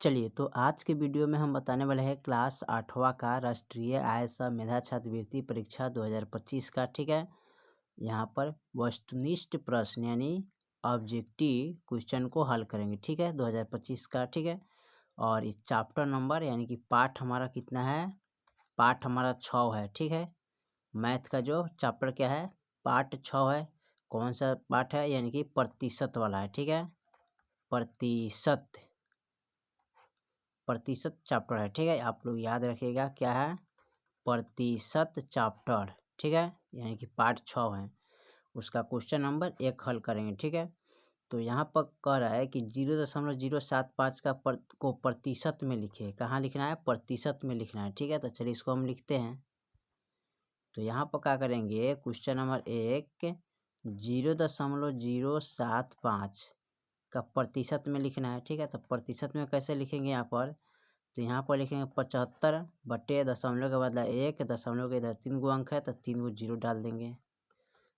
चलिए, तो आज के वीडियो में हम बताने वाले हैं क्लास 8वां का राष्ट्रीय आय सह मेधा छात्रवृत्ति परीक्षा 2025 का। ठीक है, यहाँ पर वस्तुनिष्ठ प्रश्न यानी ऑब्जेक्टिव क्वेश्चन को हल करेंगे। ठीक है, 2025 का। ठीक है, और इस चैप्टर नंबर यानी कि पार्ट हमारा कितना है? पार्ट हमारा 6 है। ठीक है, मैथ का जो चैप्टर क्या है? पार्ट 6 है। कौन सा पार्ट है? यानी कि प्रतिशत वाला है। ठीक है, प्रतिशत चैप्टर है। ठीक है, आप लोग याद रखिएगा क्या है? प्रतिशत चैप्टर। ठीक है, यानी कि पार्ट 6 है। उसका क्वेश्चन नंबर 1 हल करेंगे। ठीक है, तो यहाँ पर कह रहा है कि 0.075 को प्रतिशत में लिखे। कहाँ लिखना है? प्रतिशत में लिखना है। ठीक है, तो चलिए इसको हम लिखते हैं। तो यहाँ पर क्या करेंगे? क्वेश्चन नंबर 1 0.075 का प्रतिशत में लिखना है। ठीक है, तो प्रतिशत में कैसे लिखेंगे यहाँ पर? तो यहाँ पर लिखेंगे 75 बटे दशमलव के बदला 1, दशमलव के इधर 3 गो अंक है तो 3 गो जीरो डाल देंगे।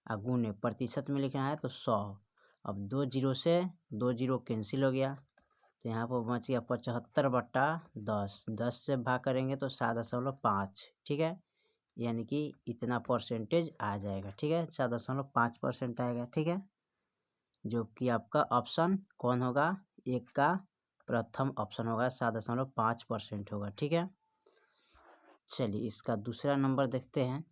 गुणे प्रतिशत में लिखना है तो 100। अब 2 जीरो से 2 जीरो कैंसिल हो गया, तो यहाँ पर बच गया 75 बटा 10। 10 से भाग करेंगे तो 7.5। ठीक है, यानी कि इतना परसेंटेज आ जाएगा। ठीक है, 7.5% आएगा। ठीक है, जो कि आपका ऑप्शन कौन होगा? 1 का प्रथम ऑप्शन होगा, 7.5% होगा। ठीक है, चलिए इसका दूसरा नंबर देखते हैं।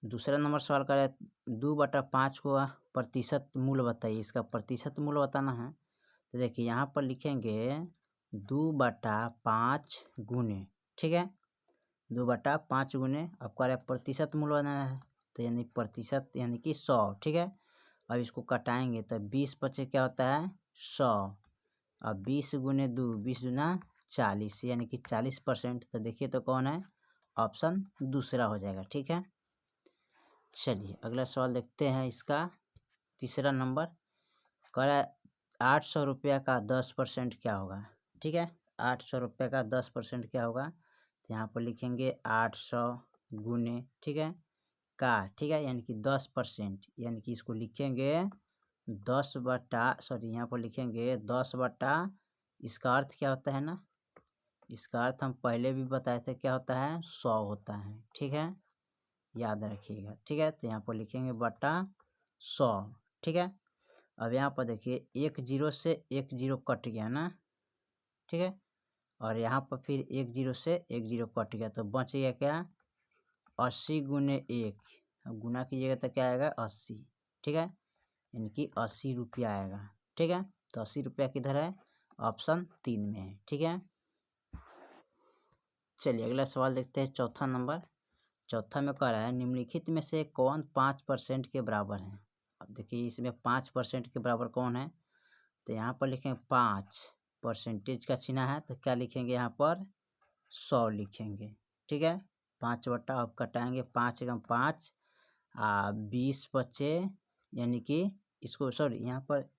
दूसरा नंबर सवाल कर रहा है 2/5 को प्रतिशत मूल बताइए। इसका प्रतिशत मूल बताना है, तो देखिए यहाँ पर लिखेंगे 2/5 गुने। ठीक है, 2/5 गुने अब कह रहा है प्रतिशत मूल बनाना है, तो यानी प्रतिशत यानी कि 100। ठीक है, अब इसको कटाएंगे तो 20 बचे क्या होता है? 100। अब 20 गुने 2, 20 दूना 40, यानी कि 40%। तो देखिए तो कौन है? ऑप्शन दूसरा हो जाएगा। ठीक है, चलिए अगला सवाल देखते हैं। इसका तीसरा नंबर कह रहा है 800 रुपया का 10% क्या होगा? ठीक है, 800 रुपये का 10% क्या होगा? तो यहाँ पर लिखेंगे 800 गुने। ठीक है, का। ठीक है, यानी कि 10%, यानी कि इसको लिखेंगे 10 बटा यहाँ पर लिखेंगे 10 बटा, इसका अर्थ क्या होता है ना? इसका अर्थ हम पहले भी बताए थे, क्या होता है? 100 होता है। ठीक है, याद रखिएगा। ठीक है, तो यहाँ पर लिखेंगे बटा 100। ठीक है, अब यहाँ पर देखिए 1 जीरो से 1 जीरो कट गया ना। ठीक है, और यहाँ पर फिर 1 जीरो से 1 जीरो कट गया, तो बच गया क्या? 80 गुने 1। अब गुना कीजिएगा तो क्या आएगा? 80। ठीक है, यानी कि 80 रुपया आएगा। ठीक है, तो 80 रुपया किधर है? ऑप्शन 3 में है। ठीक है, चलिए अगला सवाल देखते हैं। चौथा नंबर, चौथा में कह रहा है निम्नलिखित में से कौन 5% के बराबर है? अब देखिए इसमें 5% के बराबर कौन है? तो यहाँ पर लिखेंगे 5, परसेंटेज का चिन्ह है, तो क्या लिखेंगे यहाँ पर? 100 लिखेंगे। ठीक है, 5 बटा, अब कटाएंगे 5 एकम 5, 20 बचे, यानी कि इसको सॉरी यहाँ पर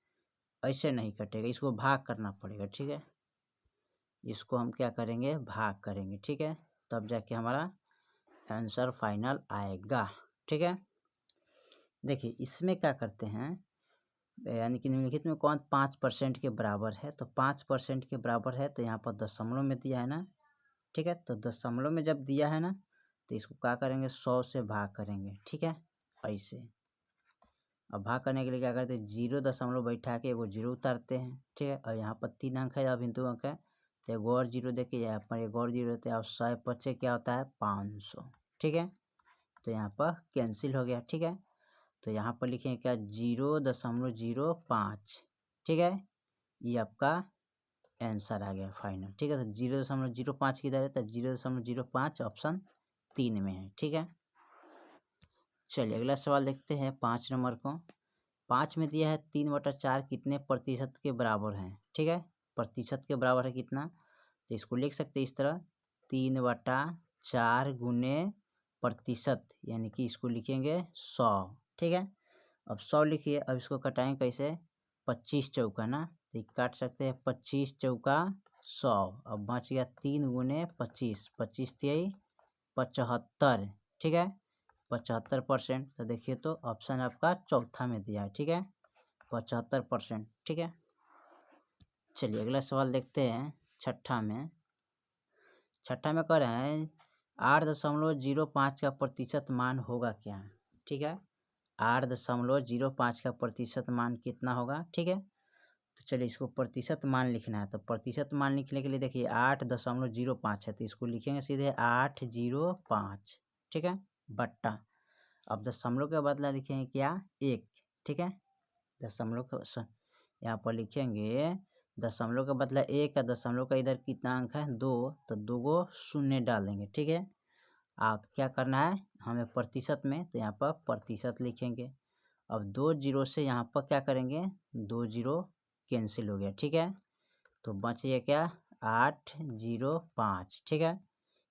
ऐसे नहीं कटेगा, इसको भाग करना पड़ेगा। ठीक है, इसको हम क्या करेंगे? भाग करेंगे। ठीक है, तब जाके हमारा आंसर फाइनल आएगा। ठीक है, देखिए इसमें क्या करते हैं, यानी कि निम्नलिखित में कौन 5% के बराबर है? तो 5% के बराबर है, तो यहाँ पर दशमलव में दिया है ना। ठीक है, तो दशमलव में जब दिया है ना, तो इसको क्या करेंगे? 100 से भाग करेंगे। ठीक है, ऐसे। अब भाग करने के लिए क्या करते हैं? 0 दशमलव बैठा के एगो 0 उतारते हैं। ठीक है, और यहाँ पर 3 अंक है, अब 2 अंक है, तो एगो और 0 देके यहाँ पर एगो और 0 होता है, और 100 बचे क्या होता है? 500। ठीक है, तो यहाँ पर कैंसिल हो गया। ठीक है, तो यहाँ पर लिखेंगे क्या? 0.05। ठीक है, ये आपका आंसर आ गया फाइनल। ठीक है, तो 0.05 किधर है? तो 0.05 ऑप्शन 3 में है। ठीक है, चलिए अगला सवाल देखते हैं 5 नंबर को। 5 में दिया है 3/4 कितने प्रतिशत के बराबर है? ठीक है, प्रतिशत के बराबर है कितना? तो इसको लिख सकते हैं इस तरह, 3/4 गुने प्रतिशत, यानी कि इसको लिखेंगे 100। ठीक है, अब 100 लिखिए, अब इसको कटाएं कैसे? 25 चौका ना, तो काट सकते हैं 25 चौका 100। अब बच गया 3 गुने 25, 25 तिहाई 75। ठीक है, 75%। तो देखिए तो ऑप्शन आपका चौथा में दिया है। ठीक है, 75%। ठीक है, चलिए अगला सवाल देखते हैं। छठा में कह रहे हैं 8.05 का प्रतिशत मान होगा क्या। ठीक है, 8.05 का प्रतिशत मान कितना होगा। ठीक है, तो चलिए इसको प्रतिशत मान लिखना है। तो प्रतिशत मान लिखने के लिए देखिए 8.05 है, तो इसको लिखेंगे सीधे 805। ठीक है, बट्टा, अब दशमलव के बदला लिखेंगे क्या, 1। ठीक है, दशमलव का यहाँ पर लिखेंगे दशमलव का बदला 1 का, दशमलव का इधर कितना अंक है 2, तो 2 गो शून्य डाल देंगे। ठीक है, आप क्या करना है हमें प्रतिशत में, तो यहाँ पर प्रतिशत लिखेंगे। अब 2 जीरो से यहाँ पर क्या करेंगे, 2 जीरो कैंसिल हो गया। ठीक है, तो बच गया क्या 805। ठीक है,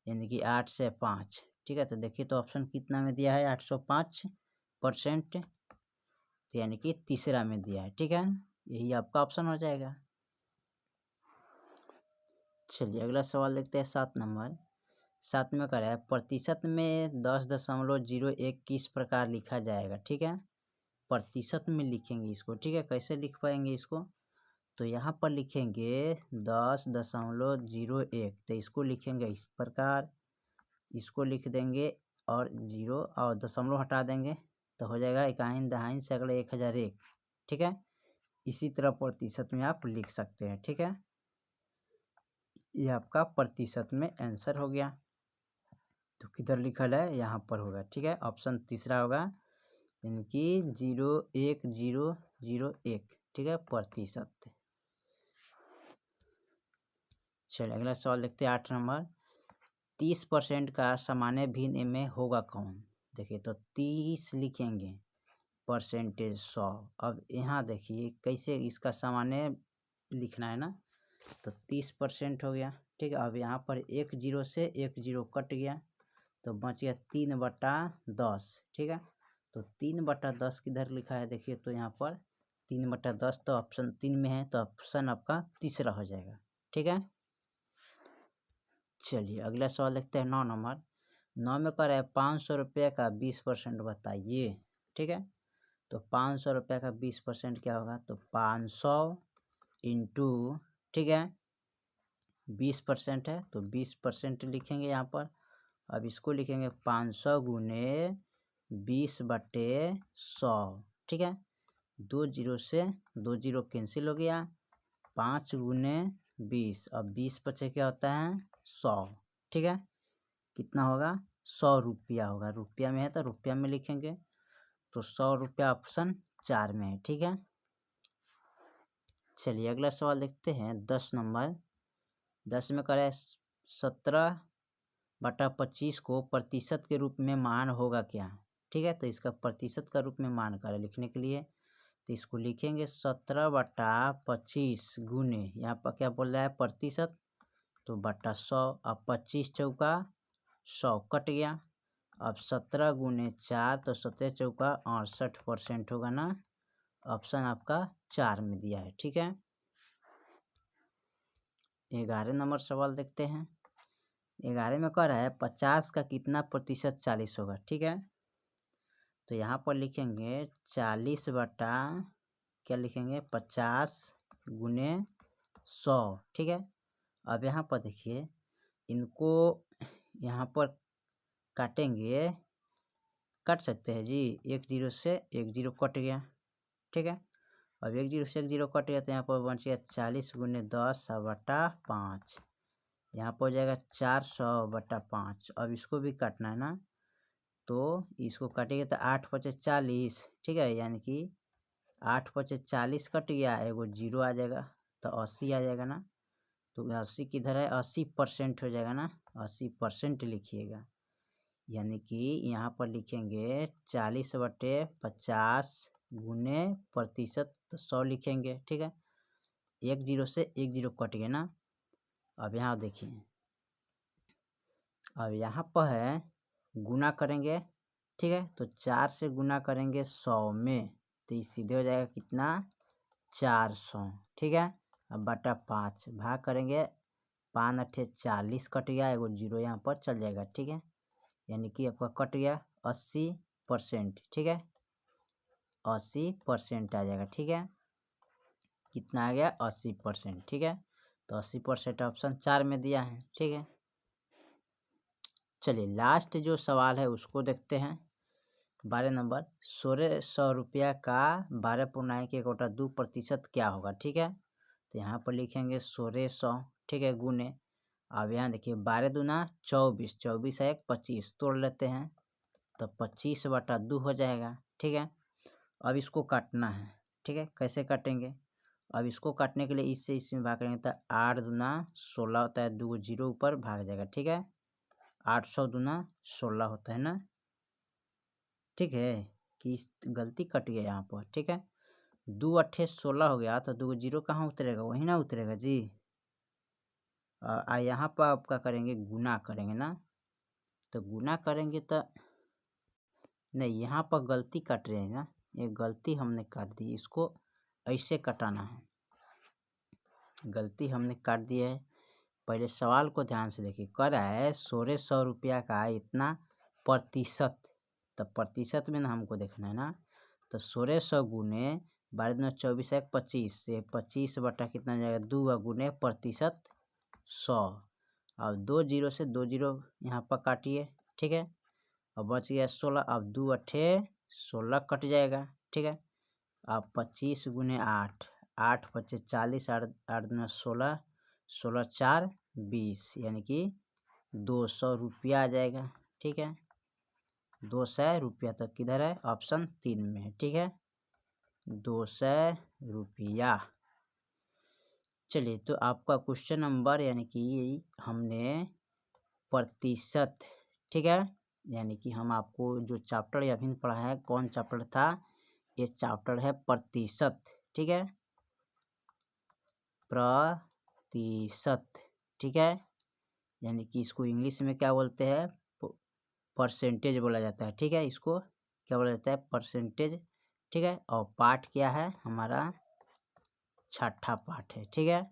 यानी कि 8 से 5। ठीक है, तो देखिए तो ऑप्शन कितना में दिया है 805%, तो यानी कि तीसरा में दिया है। ठीक है, यही आपका ऑप्शन हो जाएगा। चलिए अगला सवाल देखते हैं 7 नंबर। 7 में कह रहा है प्रतिशत में 10.01 किस प्रकार लिखा जाएगा। ठीक है, प्रतिशत में लिखेंगे इसको। ठीक है, कैसे लिख पाएंगे इसको, तो यहाँ पर लिखेंगे 10.01, तो इसको लिखेंगे इस प्रकार, इसको लिख देंगे और जीरो और दशमलव हटा देंगे, तो हो जाएगा इकाइन दहाइन से अगले 1001। ठीक है, इसी तरह प्रतिशत में आप लिख सकते हैं। ठीक है, ये आपका प्रतिशत में आंसर हो गया। तो किधर लिखल है, यहाँ पर होगा। ठीक है, ऑप्शन तीसरा होगा, यानी कि 01001। ठीक है, प्रतिशत। चलिए अगला सवाल देखते हैं 8 नंबर। 30% का सामान्य भिन्न में होगा कौन। देखिए तो 30 लिखेंगे, परसेंटेज 100। अब यहाँ देखिए कैसे इसका सामान्य लिखना है ना, तो 30% हो गया। ठीक है, अब यहाँ पर 1 जीरो से 1 जीरो कट गया, तो बच गया 3/10। ठीक है, तो 3/10 किधर लिखा है देखिए, तो यहाँ पर 3/10 तो ऑप्शन 3 में है, तो ऑप्शन आपका तीसरा हो जाएगा। ठीक है, चलिए अगला सवाल देखते हैं 9 नंबर। 9 में कह रहा है 500 रुपये का 20% बताइए। ठीक है, तो 500 रुपये का 20% क्या होगा, तो 500 इंटू, ठीक है 20% है, तो 20% लिखेंगे यहाँ पर। अब इसको लिखेंगे 500 गुने 20/100। ठीक है, 2 जीरो से 2 जीरो कैंसिल हो गया, 5 गुने 20, अब 20 बचे क्या होता है 100। ठीक है, कितना होगा 100 रुपया होगा, रुपया में है तो रुपया में लिखेंगे, तो 100 रुपया ऑप्शन 4 में है। ठीक है, चलिए अगला सवाल देखते हैं 10 नंबर। 10 में करें 17/25 को प्रतिशत के रूप में मान होगा क्या। ठीक है, तो इसका प्रतिशत का रूप में मान करें लिखने के लिए, तो इसको लिखेंगे 17/25 गुने, यहाँ पर क्या बोल रहा है प्रतिशत, तो बटा 100। अब 25 चौका 100 कट गया, अब 17 गुने 4, तो 17 चौका 68% होगा ना, ऑप्शन आपका 4 में दिया है। ठीक है, 11 नंबर सवाल देखते हैं। 11 में कह रहा है 50 का कितना प्रतिशत 40 होगा। ठीक है, तो यहाँ पर लिखेंगे 40 बटा क्या लिखेंगे 50 गुने 100। ठीक है, अब यहाँ पर देखिए इनको यहाँ पर काटेंगे, काट सकते हैं जी, 1 जीरो से 1 जीरो कट गया। ठीक है, अब 1 जीरो से 1 जीरो कट गया, तो यहाँ पर बच गया 40 गुने 10 बटा 5, यहाँ पर हो जाएगा 400/5। अब इसको भी काटना है ना, तो इसको काटेंगे तो 8 पचे 40। ठीक है, यानी कि 8 पचे 40 कट गया, एगो जीरो आ जाएगा, तो 80 आ जाएगा ना, तो 80 किधर है 80% हो जाएगा ना, 80% लिखिएगा, यानी कि यहाँ पर लिखेंगे 40/50 गुने प्रतिशत, तो 100 लिखेंगे। ठीक है, 1 जीरो से 1 जीरो कट गया ना। अब यहाँ देखिए, अब यहाँ पर है गुना करेंगे। ठीक है, तो 4 से गुना करेंगे 100 में, तो ये सीधे हो जाएगा कितना 400। ठीक है, अब बटा 5 भाग करेंगे, 5 अठे 40 कट गया, एगो जीरो यहाँ पर चल जाएगा। ठीक है, यानी कि आपका कट गया 80%। ठीक है, 80% आ जाएगा। ठीक है, कितना आ गया 80%। ठीक है, तो 80% ऑप्शन 4 में दिया है। ठीक है, चलिए लास्ट जो सवाल है उसको देखते हैं। 12 नंबर, 1600 रुपया का 12.1/2% क्या होगा। ठीक है, तो यहाँ पर लिखेंगे 1600। ठीक है, गुने, अब यहाँ देखिए 12 दूना 24, 24 है 25, तोड़ लेते हैं तो 25/2 हो जाएगा। ठीक है, अब इसको काटना है। ठीक है, कैसे काटेंगे, अब इसको काटने के लिए इससे इसमें भाग करेंगे तो 8 दूना 16 होता है, 2 जीरो ऊपर भाग जाएगा। ठीक है, 800 दूना 16 होता है ना। ठीक है, कि गलती कट गया यहाँ पर। ठीक है, 2 अट्ठे 16 हो गया तो 2 जीरो कहाँ उतरेगा, वही ना उतरेगा जी। यहाँ पर आपका करेंगे गुना करेंगे ना, तो गुना करेंगे तो नहीं, यहाँ पर गलती कट रही है ना, ये गलती हमने काट दी, इसको ऐसे कटाना है, गलती हमने काट दी है। पहले सवाल को ध्यान से देखिए, कह रहा है 1600 रुपया का इतना प्रतिशत, तो प्रतिशत में ना हमको देखना है ना, तो 1600 गुने 12 दूना 24 है 25 से 25 बटा कितना जाएगा 2 गुने प्रतिशत 100। अब 2 जीरो से 2 जीरो यहाँ पर काटिए। ठीक है, अब बच गया 16, अब 2 अट्ठे 16 कट जाएगा। ठीक है, अब 25 गुने 8, 8 पच्चे 40, 8 दूना 16, 16 4 20, यानी कि 200 रुपया आ जाएगा। ठीक है, 200 रुपया तक किधर है, ऑप्शन 3 में है। ठीक है, 200 रुपया। चलिए, तो आपका क्वेश्चन नंबर यानी कि हमने प्रतिशत, ठीक है, यानी कि हम आपको जो चैप्टर अभी पढ़ा है, कौन चैप्टर था, ये चैप्टर है प्रतिशत। ठीक है, प्रतिशत। ठीक है, यानी कि इसको इंग्लिश में क्या बोलते हैं, परसेंटेज बोला जाता है। ठीक है, इसको क्या बोला जाता है, परसेंटेज। ठीक है, और पार्ट क्या है हमारा, छठा पार्ट है। ठीक है,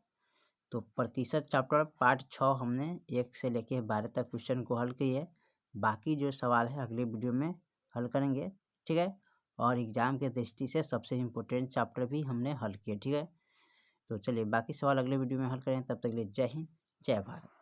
तो प्रतिशत चैप्टर पार्ट 6 हमने 1 से लेके 12 तक क्वेश्चन को हल किए। बाकी जो सवाल है अगले वीडियो में हल करेंगे। ठीक है, और एग्ज़ाम के दृष्टि से सबसे इम्पोर्टेंट चैप्टर भी हमने हल किए। ठीक है, तो चलिए बाकी सवाल अगले वीडियो में हल करें, तब तक के लिए जय हिंद, जय भारत।